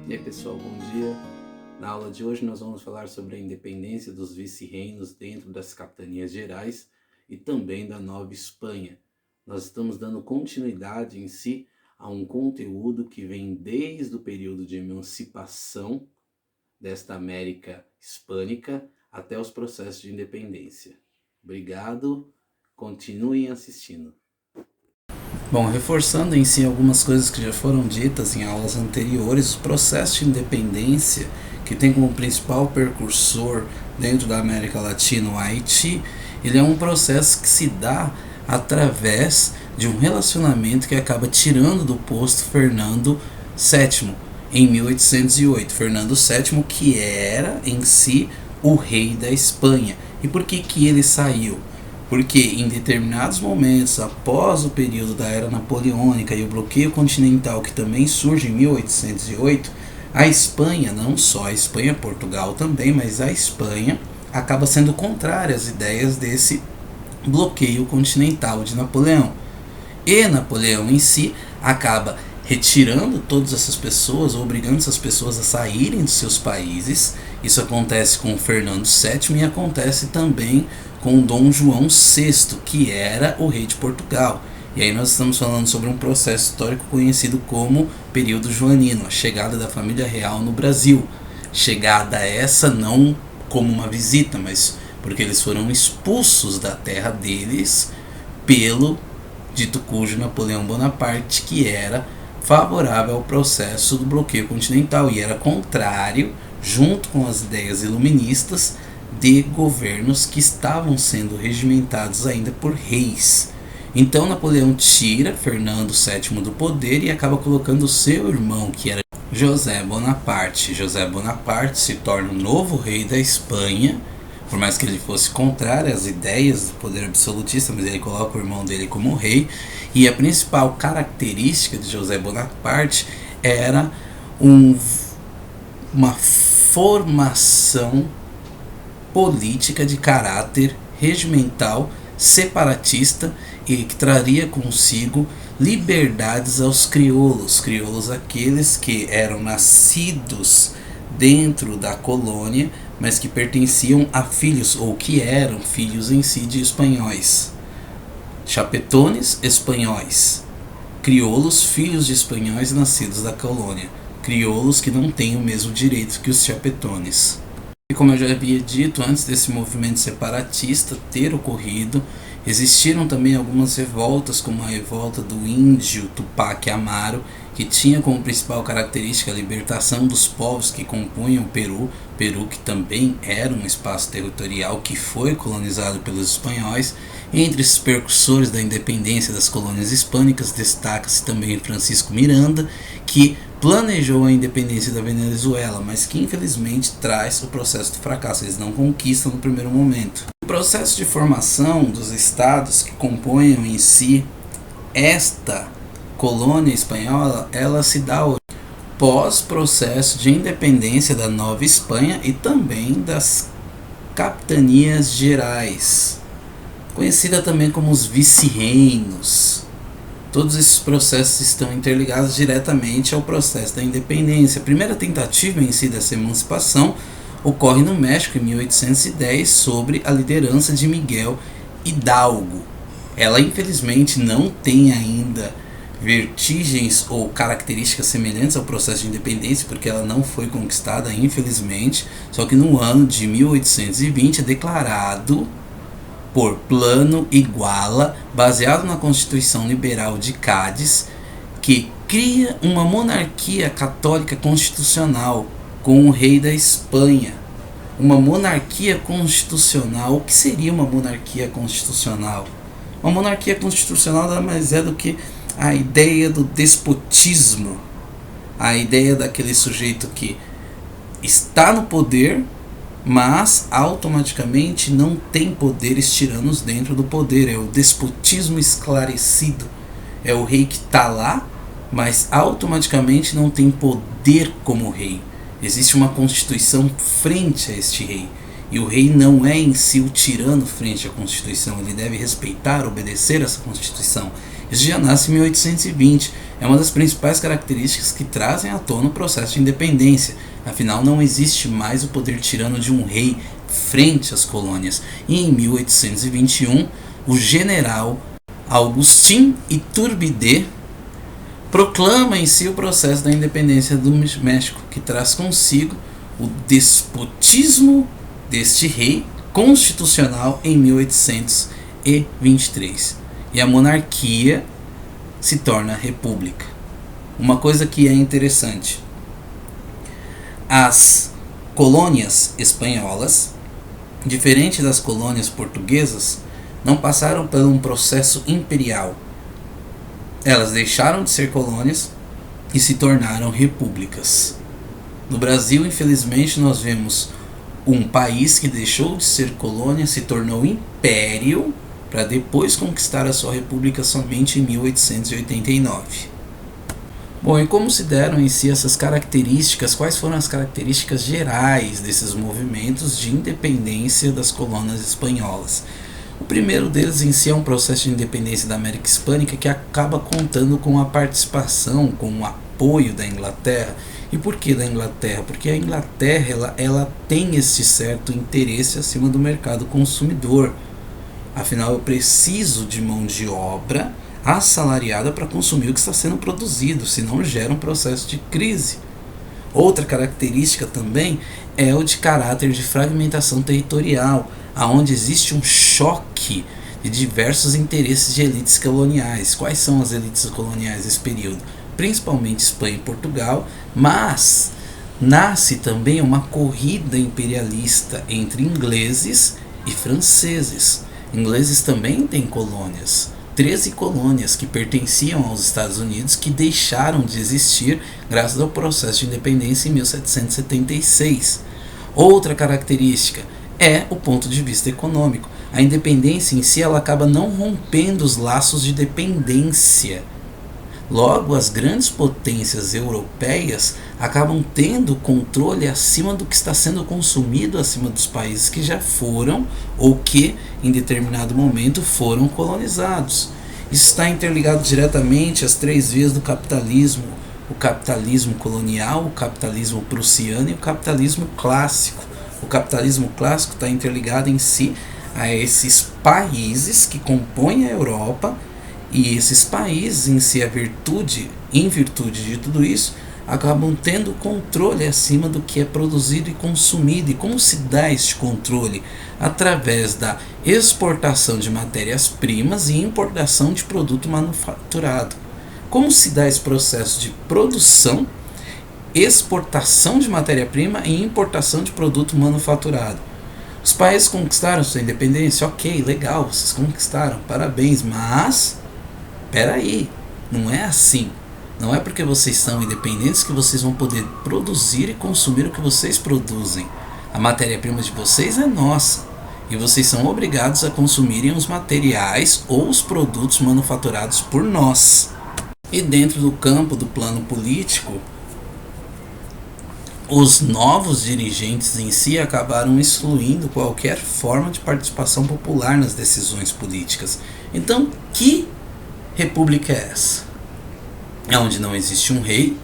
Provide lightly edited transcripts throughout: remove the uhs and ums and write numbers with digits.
E aí pessoal, bom dia. Na aula de hoje nós vamos falar sobre a independência dos vice-reinos dentro das capitanias gerais e também da Nova Espanha. Nós estamos dando continuidade em si a um conteúdo que vem desde o período de emancipação desta América Hispânica até os processos de independência. Obrigado, continuem assistindo. Bom, reforçando em si algumas coisas que já foram ditas em aulas anteriores, o processo de independência, que tem como principal precursor dentro da América Latina o Haiti, ele é um processo que se dá através de um relacionamento que acaba tirando do posto Fernando VII em 1808. Fernando VII, que era em si o rei da Espanha. E por que ele saiu? Porque em determinados momentos, após o período da Era Napoleônica e o bloqueio continental que também surge em 1808, a Espanha, não só a Espanha, Portugal também, mas a Espanha acaba sendo contrária às ideias desse bloqueio continental de Napoleão. E Napoleão em si acaba retirando todas essas pessoas, obrigando essas pessoas a saírem dos seus países. Isso acontece com Fernando VII e acontece também com Dom João VI, que era o rei de Portugal. E aí nós estamos falando sobre um processo histórico conhecido como período joanino, a chegada da família real no Brasil. Chegada essa não como uma visita, mas porque eles foram expulsos da terra deles pelo dito cujo Napoleão Bonaparte, que era favorável ao processo do bloqueio continental e era contrário, junto com as ideias iluministas, de governos que estavam sendo regimentados ainda por reis. Então Napoleão tira Fernando VII do poder e acaba colocando o seu irmão, que era José Bonaparte. José Bonaparte se torna o novo rei da Espanha, por mais que ele fosse contrário às ideias do poder absolutista, mas ele coloca o irmão dele como rei. E a principal característica de José Bonaparte era uma formação política de caráter regimental, separatista e que traria consigo liberdades aos crioulos. Crioulos aqueles que eram nascidos dentro da colônia, mas que pertenciam a filhos, ou que eram filhos em si de espanhóis. Chapetones, espanhóis. Crioulos, filhos de espanhóis nascidos da colônia. Crioulos que não têm o mesmo direito que os chapetones. E como eu já havia dito, antes desse movimento separatista ter ocorrido, existiram também algumas revoltas, como a revolta do índio Tupac Amaru, que tinha como principal característica a libertação dos povos que compunham o Peru, que também era um espaço territorial que foi colonizado pelos espanhóis. Entre esses precursores da independência das colônias hispânicas, destaca-se também Francisco Miranda, que planejou a independência da Venezuela, mas que infelizmente traz o processo do fracasso. Eles não conquistam no primeiro momento. O processo de formação dos estados que compõem em si esta colônia espanhola, ela se dá pós-processo de independência da Nova Espanha e também das capitanias gerais, conhecida também como os vice-reinos. Todos esses processos estão interligados diretamente ao processo da independência. A primeira tentativa em si dessa emancipação ocorre no México em 1810 sobre a liderança de Miguel Hidalgo. Ela infelizmente não tem ainda vertigens ou características semelhantes ao processo de independência, porque ela não foi conquistada, infelizmente. Só que no ano de 1820 é declarado por Plano Iguala, baseado na Constituição Liberal de Cádiz, que cria uma monarquia católica constitucional com o rei da Espanha. Uma monarquia constitucional. O que seria uma monarquia constitucional? Uma monarquia constitucional nada mais é do que a ideia do despotismo, a ideia daquele sujeito que está no poder, mas automaticamente não tem poderes tiranos dentro do poder. É o despotismo esclarecido. É o rei que está lá, mas automaticamente não tem poder como rei. Existe uma constituição frente a este rei. E o rei não é em si o tirano frente à Constituição. Ele deve respeitar, obedecer essa Constituição. Isso já nasce em 1820. é uma das principais características que trazem à tona o processo de independência. Afinal, não existe mais o poder tirano de um rei frente às colônias. E em 1821, o general Augustin Iturbide proclama em si o processo da independência do México, que traz consigo o despotismo deste rei constitucional em 1823. E a monarquia se torna república. Uma coisa que é interessante: as colônias espanholas, diferente das colônias portuguesas, não passaram por um processo imperial. Elas deixaram de ser colônias e se tornaram repúblicas. No Brasil, infelizmente, nós vemos um país que deixou de ser colônia, se tornou império, para depois conquistar a sua república somente em 1889. Bom, e como se deram em si essas características? Quais foram as características gerais desses movimentos de independência das colônias espanholas? O primeiro deles em si é um processo de independência da América Hispânica que acaba contando com a participação, com o apoio da Inglaterra. E por que da Inglaterra? Porque a Inglaterra ela tem esse certo interesse acima do mercado consumidor. Afinal, eu preciso de mão de obra assalariada para consumir o que está sendo produzido, senão gera um processo de crise. Outra característica também é o de caráter de fragmentação territorial, aonde existe um choque de diversos interesses de elites coloniais. Quais são as elites coloniais desse período? Principalmente Espanha e Portugal, mas nasce também uma corrida imperialista entre ingleses e franceses. Ingleses também têm colônias, 13 colônias que pertenciam aos Estados Unidos, que deixaram de existir graças ao processo de independência em 1776. Outra característica é o ponto de vista econômico. A independência em si ela acaba não rompendo os laços de dependência. Logo, as grandes potências europeias acabam tendo controle acima do que está sendo consumido acima dos países que já foram ou que, em determinado momento, foram colonizados. Isso está interligado diretamente às 3 vias do capitalismo: o capitalismo colonial, o capitalismo prussiano e o capitalismo clássico. O capitalismo clássico está interligado em si a esses países que compõem a Europa. E esses países em si, em virtude de tudo isso, acabam tendo controle acima do que é produzido e consumido. E como se dá este controle? Através da exportação de matérias-primas e importação de produto manufaturado. Como se dá esse processo de produção, exportação de matéria-prima e importação de produto manufaturado? Os países conquistaram sua independência, ok, legal, vocês conquistaram, parabéns, mas peraí, não é assim. Não é porque vocês são independentes que vocês vão poder produzir e consumir o que vocês produzem. A matéria-prima de vocês é nossa e vocês são obrigados a consumirem os materiais ou os produtos manufaturados por nós. E dentro do campo do plano político, os novos dirigentes em si acabaram excluindo qualquer forma de participação popular nas decisões políticas. Então, que república é essa? É onde não existe um rei,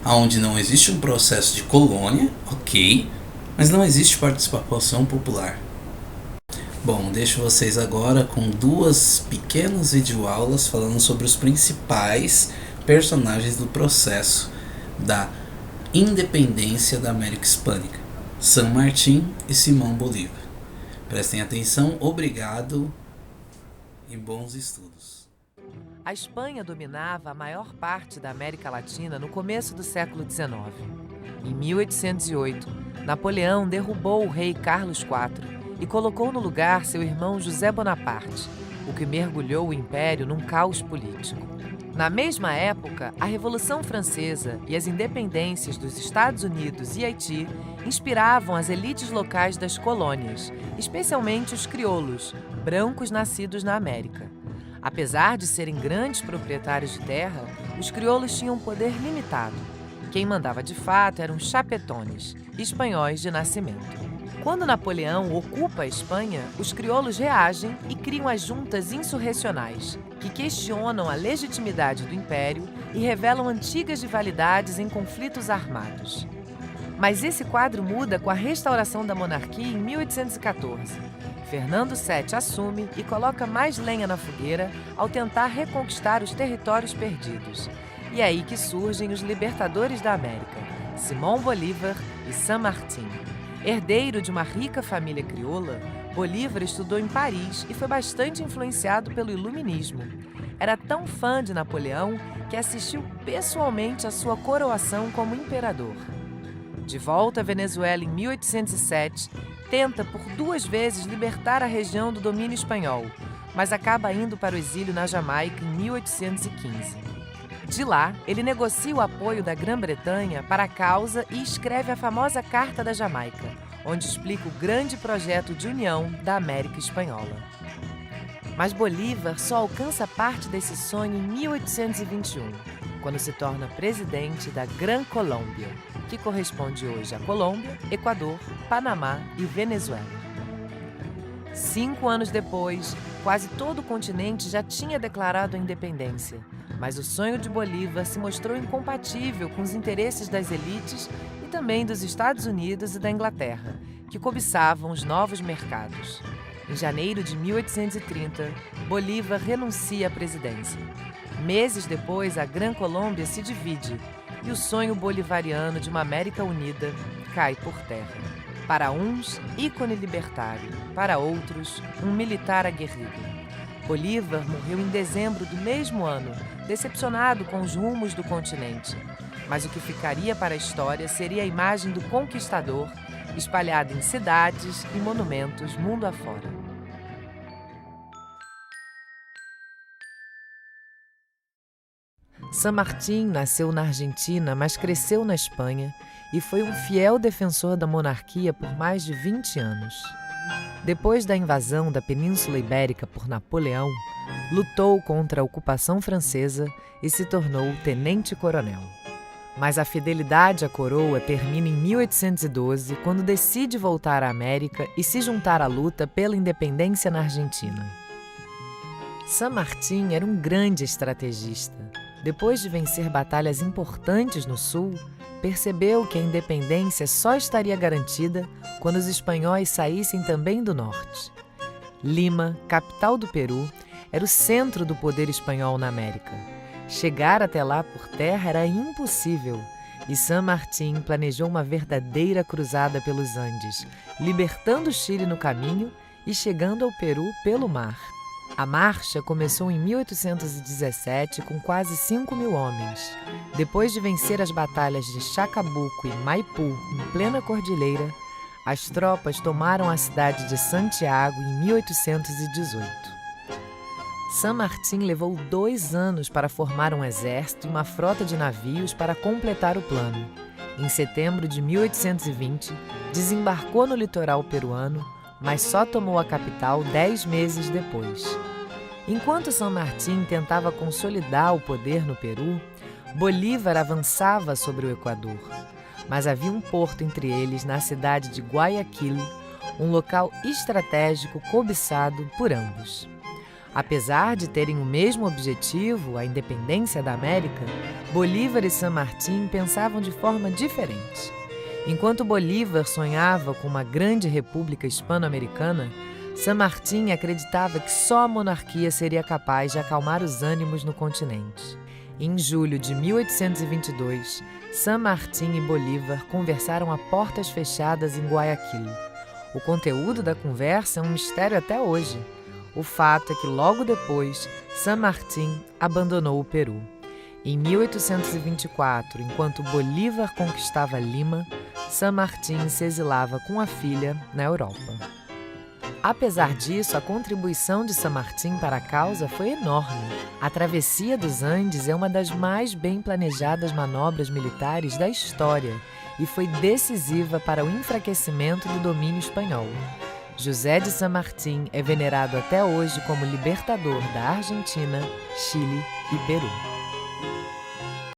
onde não existe um processo de colônia, ok, mas não existe participação popular. Bom, deixo vocês agora com 2 pequenas videoaulas falando sobre os principais personagens do processo da independência da América Hispânica: San Martín e Simão Bolívar. Prestem atenção, obrigado e bons estudos. A Espanha dominava a maior parte da América Latina no começo do século XIX. Em 1808, Napoleão derrubou o rei Carlos IV e colocou no lugar seu irmão José Bonaparte, o que mergulhou o império num caos político. Na mesma época, a Revolução Francesa e as independências dos Estados Unidos e Haiti inspiravam as elites locais das colônias, especialmente os crioulos, brancos nascidos na América. Apesar de serem grandes proprietários de terra, os crioulos tinham um poder limitado. Quem mandava de fato eram os chapetones, espanhóis de nascimento. Quando Napoleão ocupa a Espanha, os crioulos reagem e criam as juntas insurrecionais, que questionam a legitimidade do império e revelam antigas rivalidades em conflitos armados. Mas esse quadro muda com a restauração da monarquia em 1814. Fernando VII assume e coloca mais lenha na fogueira ao tentar reconquistar os territórios perdidos. E é aí que surgem os libertadores da América, Simón Bolívar e San Martín. Herdeiro de uma rica família crioula, Bolívar estudou em Paris e foi bastante influenciado pelo iluminismo. Era tão fã de Napoleão que assistiu pessoalmente à sua coroação como imperador. De volta à Venezuela em 1807, tenta por 2 vezes libertar a região do domínio espanhol, mas acaba indo para o exílio na Jamaica em 1815. De lá, ele negocia o apoio da Grã-Bretanha para a causa e escreve a famosa Carta da Jamaica, onde explica o grande projeto de união da América Espanhola. Mas Bolívar só alcança parte desse sonho em 1821, quando se torna presidente da Gran Colômbia, que corresponde hoje a Colômbia, Equador, Panamá e Venezuela. 5 anos depois, quase todo o continente já tinha declarado a independência, mas o sonho de Bolívar se mostrou incompatível com os interesses das elites e também dos Estados Unidos e da Inglaterra, que cobiçavam os novos mercados. Em janeiro de 1830, Bolívar renuncia à presidência. Meses depois, a Gran Colômbia se divide e o sonho bolivariano de uma América unida cai por terra. Para uns, ícone libertário, para outros, um militar aguerrido. Bolívar morreu em dezembro do mesmo ano, decepcionado com os rumos do continente. Mas o que ficaria para a história seria a imagem do conquistador, espalhada em cidades e monumentos mundo afora. San Martín nasceu na Argentina, mas cresceu na Espanha e foi um fiel defensor da monarquia por mais de 20 anos. Depois da invasão da Península Ibérica por Napoleão, lutou contra a ocupação francesa e se tornou tenente-coronel. Mas a fidelidade à coroa termina em 1812, quando decide voltar à América e se juntar à luta pela independência na Argentina. San Martín era um grande estrategista. Depois de vencer batalhas importantes no sul, percebeu que a independência só estaria garantida quando os espanhóis saíssem também do norte. Lima, capital do Peru, era o centro do poder espanhol na América. Chegar até lá por terra era impossível, e San Martín planejou uma verdadeira cruzada pelos Andes, libertando o Chile no caminho e chegando ao Peru pelo mar. A marcha começou em 1817 com quase 5.000 homens. Depois de vencer as batalhas de Chacabuco e Maipú, em plena cordilheira, as tropas tomaram a cidade de Santiago em 1818. San Martín levou 2 anos para formar um exército e uma frota de navios para completar o plano. Em setembro de 1820, desembarcou no litoral peruano, mas só tomou a capital 10 meses depois. Enquanto San Martín tentava consolidar o poder no Peru, Bolívar avançava sobre o Equador. Mas havia um porto entre eles na cidade de Guayaquil, um local estratégico cobiçado por ambos. Apesar de terem o mesmo objetivo, a independência da América, Bolívar e San Martín pensavam de forma diferente. Enquanto Bolívar sonhava com uma grande república hispano-americana, San Martín acreditava que só a monarquia seria capaz de acalmar os ânimos no continente. Em julho de 1822, San Martín e Bolívar conversaram a portas fechadas em Guayaquil. O conteúdo da conversa é um mistério até hoje. O fato é que logo depois, San Martín abandonou o Peru. Em 1824, enquanto Bolívar conquistava Lima, San Martín se exilava com a filha na Europa. Apesar disso, a contribuição de San Martín para a causa foi enorme. A travessia dos Andes é uma das mais bem planejadas manobras militares da história e foi decisiva para o enfraquecimento do domínio espanhol. José de San Martín é venerado até hoje como libertador da Argentina, Chile e Peru.